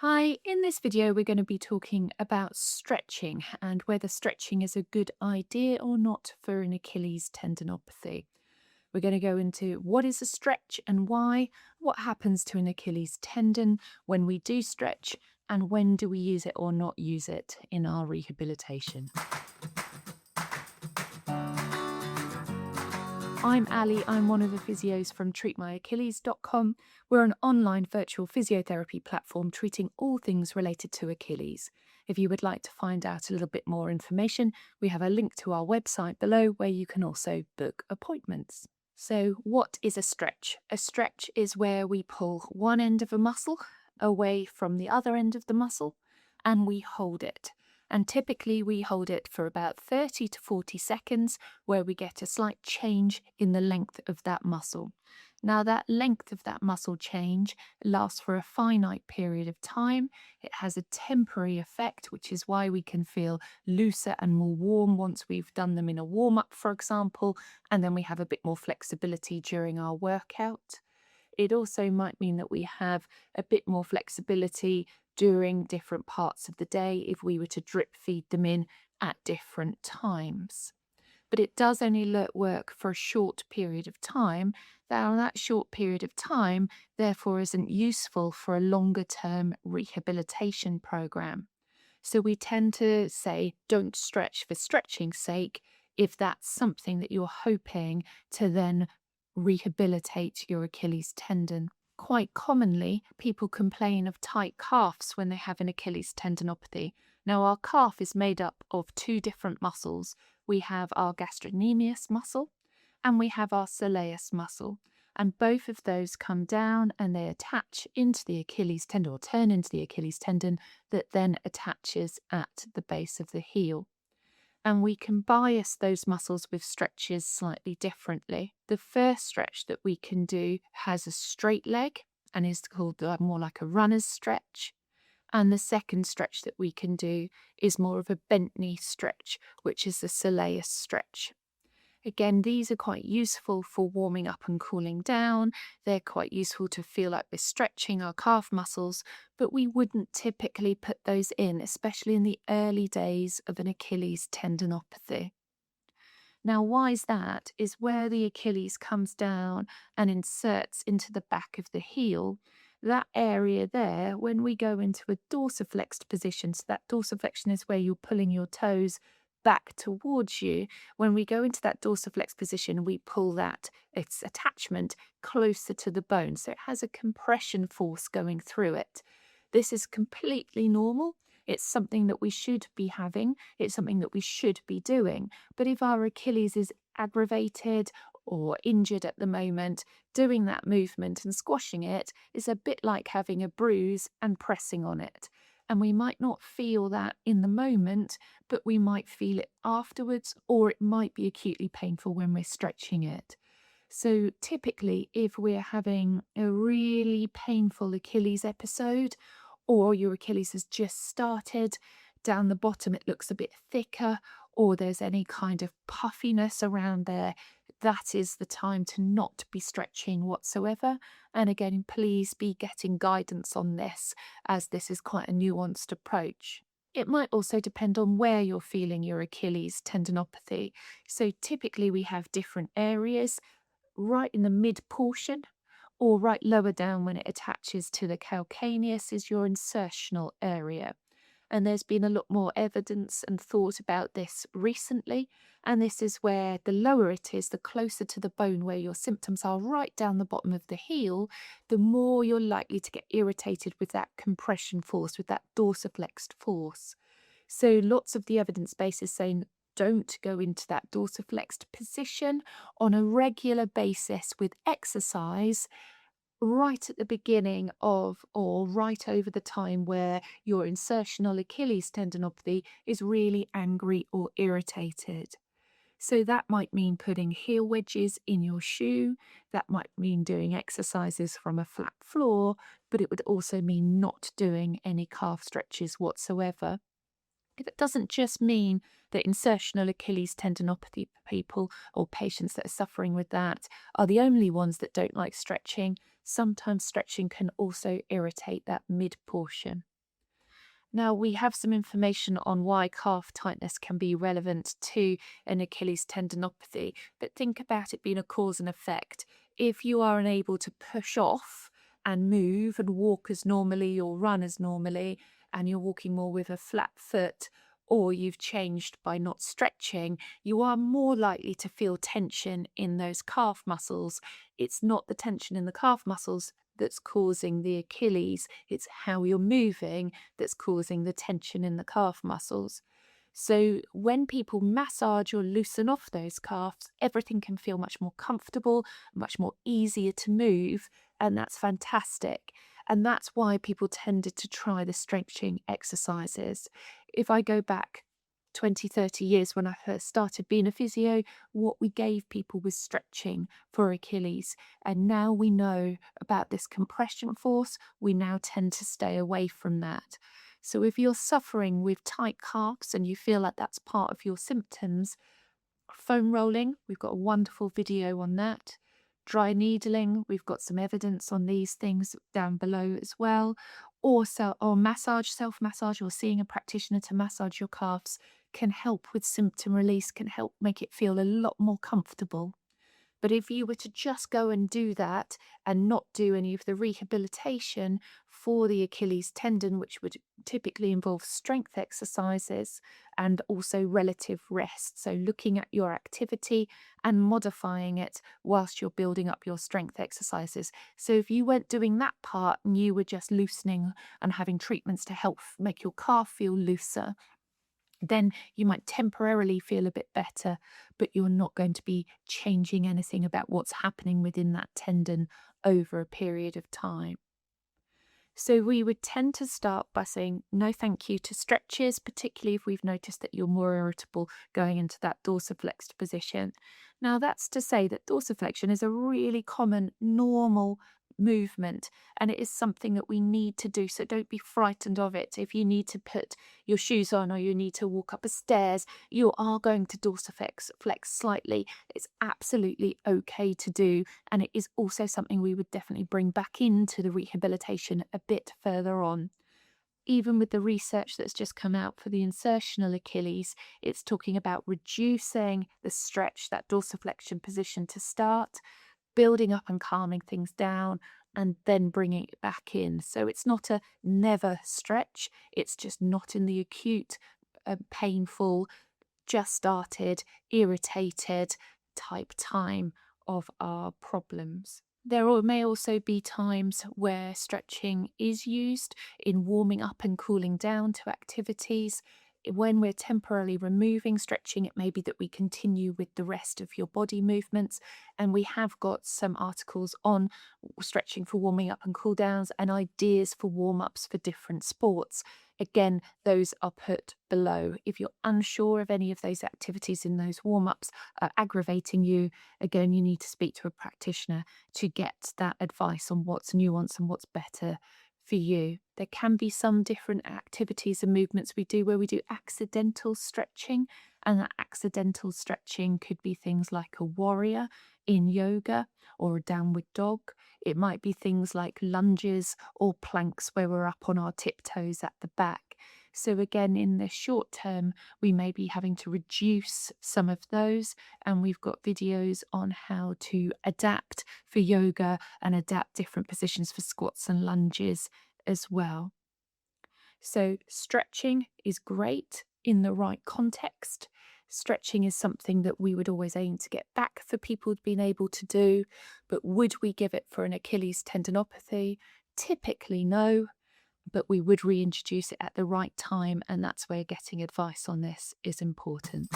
Hi, in this video we're going to be talking about stretching and whether stretching is a good idea or not for an Achilles tendinopathy. We're going to go into what is a stretch and why, what happens to an Achilles tendon when we do stretch, and when do we use it or not use it in our rehabilitation. I'm Ali, I'm one of the physios from treatmyachilles.com. We're an online virtual physiotherapy platform treating all things related to Achilles. If you would like to find out a little bit more information, we have a link to our website below where you can also book appointments. So, what is a stretch? A stretch is where we pull one end of a muscle away from the other end of the muscle and we hold it. And typically we hold it for about 30 to 40 seconds where we get a slight change in the length of that muscle. Now that length of that muscle change lasts for a finite period of time. It has a temporary effect, which is why we can feel looser and more warm once we've done them in a warm-up, for example, and then we have a bit more flexibility during our workout. It also might mean that we have a bit more flexibility during different parts of the day if we were to drip feed them in at different times. But it does only work for a short period of time. Now, that short period of time, therefore, isn't useful for a longer term rehabilitation program. So we tend to say, don't stretch for stretching's sake if that's something that you're hoping to then rehabilitate your Achilles tendon. Quite commonly, people complain of tight calves when they have an Achilles tendinopathy. Now, our calf is made up of two different muscles. We have our gastrocnemius muscle and we have our soleus muscle. And both of those come down and they attach into the Achilles tendon or turn into the Achilles tendon that then attaches at the base of the heel. And we can bias those muscles with stretches slightly differently. The first stretch that we can do has a straight leg and is called more like a runner's stretch. And the second stretch that we can do is more of a bent knee stretch, which is the soleus stretch. Again, these are quite useful for warming up and cooling down. They're quite useful to feel like we're stretching our calf muscles, but we wouldn't typically put those in, especially in the early days of an Achilles tendinopathy. Now, why is that? Is where the Achilles comes down and inserts into the back of the heel. That area there, when we go into a dorsiflexed position, so that dorsiflexion is where you're pulling your toes back towards you. When we go into that dorsiflex position, we pull its attachment closer to the bone. So it has a compression force going through it. This is completely normal. It's something that we should be having. It's something that we should be doing. But if our Achilles is aggravated or injured at the moment, doing that movement and squashing it is a bit like having a bruise and pressing on it. And we might not feel that in the moment, but we might feel it afterwards, or it might be acutely painful when we're stretching it. So typically, if we're having a really painful Achilles episode, or your Achilles has just started, down the bottom it looks a bit thicker, or there's any kind of puffiness around there, that is the time to not be stretching whatsoever. And again, please be getting guidance on this, as this is quite a nuanced approach. It might also depend on where you're feeling your Achilles tendinopathy. So typically we have different areas right in the mid portion or right lower down when it attaches to the calcaneus is your insertional area. And there's been a lot more evidence and thought about this recently. And this is where the lower it is, the closer to the bone where your symptoms are right down the bottom of the heel, the more you're likely to get irritated with that compression force, with that dorsiflexed force. So lots of the evidence base is saying don't go into that dorsiflexed position on a regular basis with exercise right at the beginning of or right over the time where your insertional Achilles tendinopathy is really angry or irritated. So that might mean putting heel wedges in your shoe. That might mean doing exercises from a flat floor, but it would also mean not doing any calf stretches whatsoever. It doesn't just mean that insertional Achilles tendinopathy people or patients that are suffering with that are the only ones that don't like stretching. Sometimes stretching can also irritate that mid portion. Now, we have some information on why calf tightness can be relevant to an Achilles tendinopathy, but think about it being a cause and effect. If you are unable to push off and move and walk as normally or run as normally, and you're walking more with a flat foot, or you've changed by not stretching, you are more likely to feel tension in those calf muscles. It's not the tension in the calf muscles that's causing the Achilles, it's how you're moving that's causing the tension in the calf muscles. So when people massage or loosen off those calves, everything can feel much more comfortable, much more easier to move, and that's fantastic. And that's why people tended to try the stretching exercises. If I go back 20, 30 years when I first started being a physio, what we gave people was stretching for Achilles. And now we know about this compression force, we now tend to stay away from that. So if you're suffering with tight calves and you feel like that's part of your symptoms, foam rolling, we've got a wonderful video on that. Dry needling, we've got some evidence on these things down below as well. Or massage, self-massage, or seeing a practitioner to massage your calves can help with symptom release, can help make it feel a lot more comfortable. But if you were to just go and do that and not do any of the rehabilitation for the Achilles tendon, which would typically involve strength exercises and also relative rest, so looking at your activity and modifying it whilst you're building up your strength exercises. So if you weren't doing that part and you were just loosening and having treatments to help make your calf feel looser, then you might temporarily feel a bit better, but you're not going to be changing anything about what's happening within that tendon over a period of time. So we would tend to start by saying no thank you to stretches, particularly if we've noticed that you're more irritable going into that dorsiflexed position. Now that's to say that dorsiflexion is a really common, normal movement, and it is something that we need to do. So don't be frightened of it. If you need to put your shoes on or you need to walk up a stairs, you are going to dorsiflex slightly. It's absolutely okay to do. And it is also something we would definitely bring back into the rehabilitation a bit further on. Even with the research that's just come out for the insertional Achilles, it's talking about reducing the stretch, that dorsiflexion position to start, building up and calming things down, and then bringing it back in. So it's not a never stretch, it's just not in the acute, painful, just started, irritated type time of our problems. May also be times where stretching is used in warming up and cooling down to activities. When we're temporarily removing stretching, it may be that we continue with the rest of your body movements. And we have got some articles on stretching for warming up and cool downs and ideas for warm ups for different sports. Again, those are put below. If you're unsure of any of those activities in those warm-ups are aggravating you, again, you need to speak to a practitioner to get that advice on what's nuanced and what's better for you. There can be some different activities and movements we do where we do accidental stretching, and that accidental stretching could be things like a warrior in yoga or a downward dog. It might be things like lunges or planks where we're up on our tiptoes at the back. So again, in the short term, we may be having to reduce some of those, and we've got videos on how to adapt for yoga and adapt different positions for squats and lunges as well. So stretching is great in the right context. Stretching is something that we would always aim to get back for people being able to do, but would we give it for an Achilles tendinopathy? Typically no, but we would reintroduce it at the right time, and that's where getting advice on this is important.